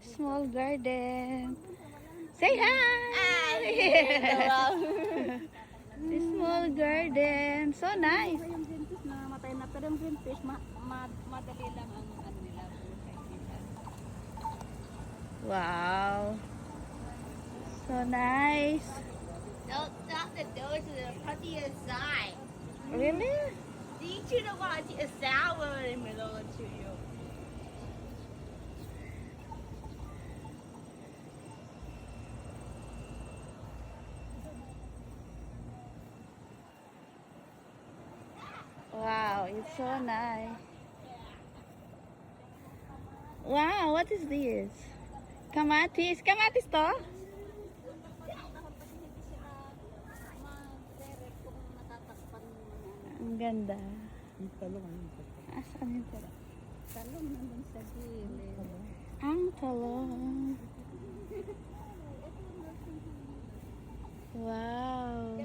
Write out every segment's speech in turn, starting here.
Small garden. Say hi! The small garden. So nice. Yung green fish na matay na. Pero yung green fish, madali lang ang ano nila. Wow. So nice. No, not the those are the pretty inside. Really? These two don't want to a sour in the middle to you. Wow, it's so nice. Wow, what is this? Kamatis. Kamatis to? Ang ganda. Yung talong, Asan yung talong? talong nandun sa gilid. Ang talong. Wow.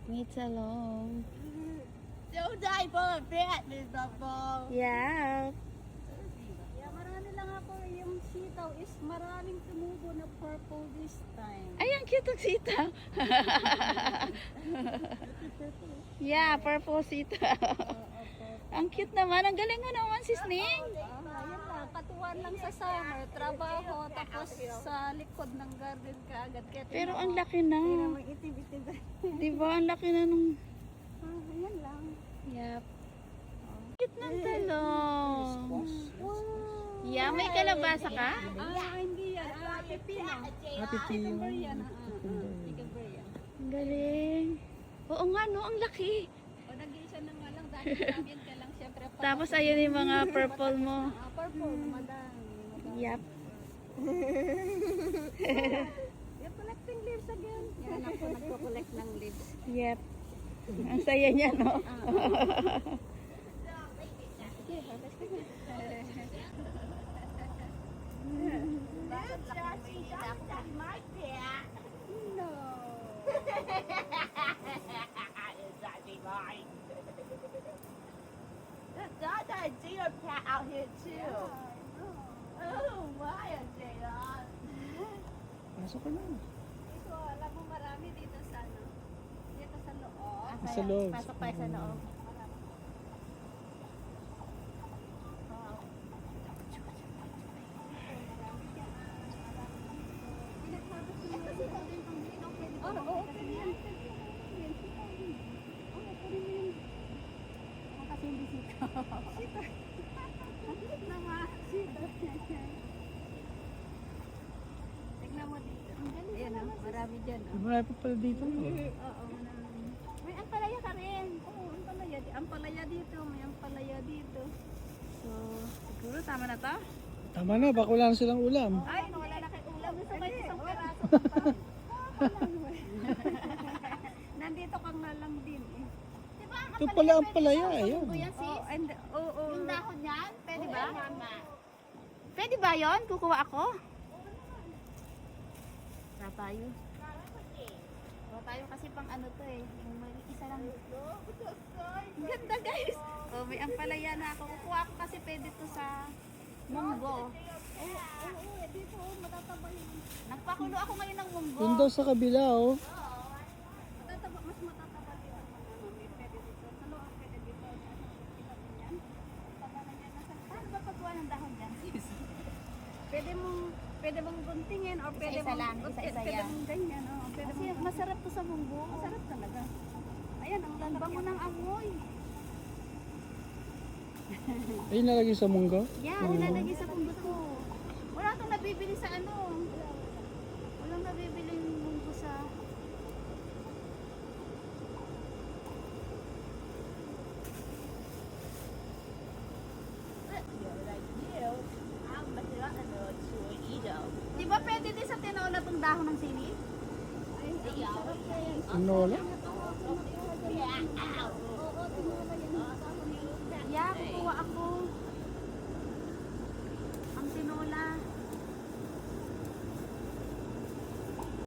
May talong. Don't die for a bit, Miss Buffalo. Yeah. Yeah, marami lang ako. Yung sitaw is maraming tumubo na purple this time. Ay, ang cute ang sitaw. Yeah, purple sitaw. Ang cute naman. Ang galing mo naman, sis Ning. Ayun lang, katuwan lang sa summer, trabaho, tapos sa likod ng garden ka agad. Kaya Pero ang laki Hindi na. naman itim-itim. Diba? Ang laki na nung... Ayan lang. Yep. Cute ng talong. Wow! Yeah, may kalabasa ka? Hindi yan. Pepino. Cucumber yan. Cucumber yan. Ang galing. Oo nga, no? Ang laki. O, nag-iisa na nga lang dahil namin ka lang siyempre. Tapos ayun yung mga purple mo. Purple, madami. Yep. You're collecting leaves again. Yan ako, nagko-collect ng leaves. Yep. Ang saya niya, no? Sige, harvest ka na. My cat. No. Is that be mine? That's a deer cat out here too. Oh, why a deer? Pasok ka na. Dito, alam mo marami dito sa ano. Dito sa loob. Sa loob. Pasok tayo sa loob. Oh, oo, pwede yan. Kasi hindi sito. Sito. Ang naman. Sito. Tignan mo dito. Ayan o, marami dyan. Di ba pa pala dito? Oo, marami. May ampalaya ka rin. Oo, ampalaya. Ampalaya dito, may ampalaya dito. So, siguro tama na to? Tama na, baka wala na silang ulam. Ay, wala na kayo ulam. Gusto ba isang peraso? Nandito ka nga lang din eh. Diba ang Ito pala ang palaya, ayan. yan sis? Oo. Yung dahon yan? Pwede ba? Mama. Pwede ba yon? Kukuha ako? Tara tayo. Tara tayo kasi pang ano to eh. Yung may isa lang. Ang ganda guys. Oh, may ampalaya na ako. Kukuha ako kasi pwede to sa munggo. Oo, dito matataba yun. Nagpakulo ako ngayon ng munggo. Doon daw sa kabila, oh. Matataba, mas matataba dito. May pwede dito. Sa loob pwede dito. Kita mo yan? Taba na yan. Paano ba pagkuha ng dahon dyan sis? Pwede mong guntingin or pwede Isa-isa lang, isa-isa pwede yan. mong ganyan. Oh. Pwede Kasi mong masarap to sa munggo. masarap talaga. Ayan, ang Ang bango ng amoy. Ay, nalagay sa munggo. Yeah, nilalagay sa munggo to. Wala itong nabibili sa ano. Walang nabibili yung munggo sa... Di ba pwede din sa tinola tong dahon ng sili? Tinola? Yeah, kukuha ako. Ang tinola.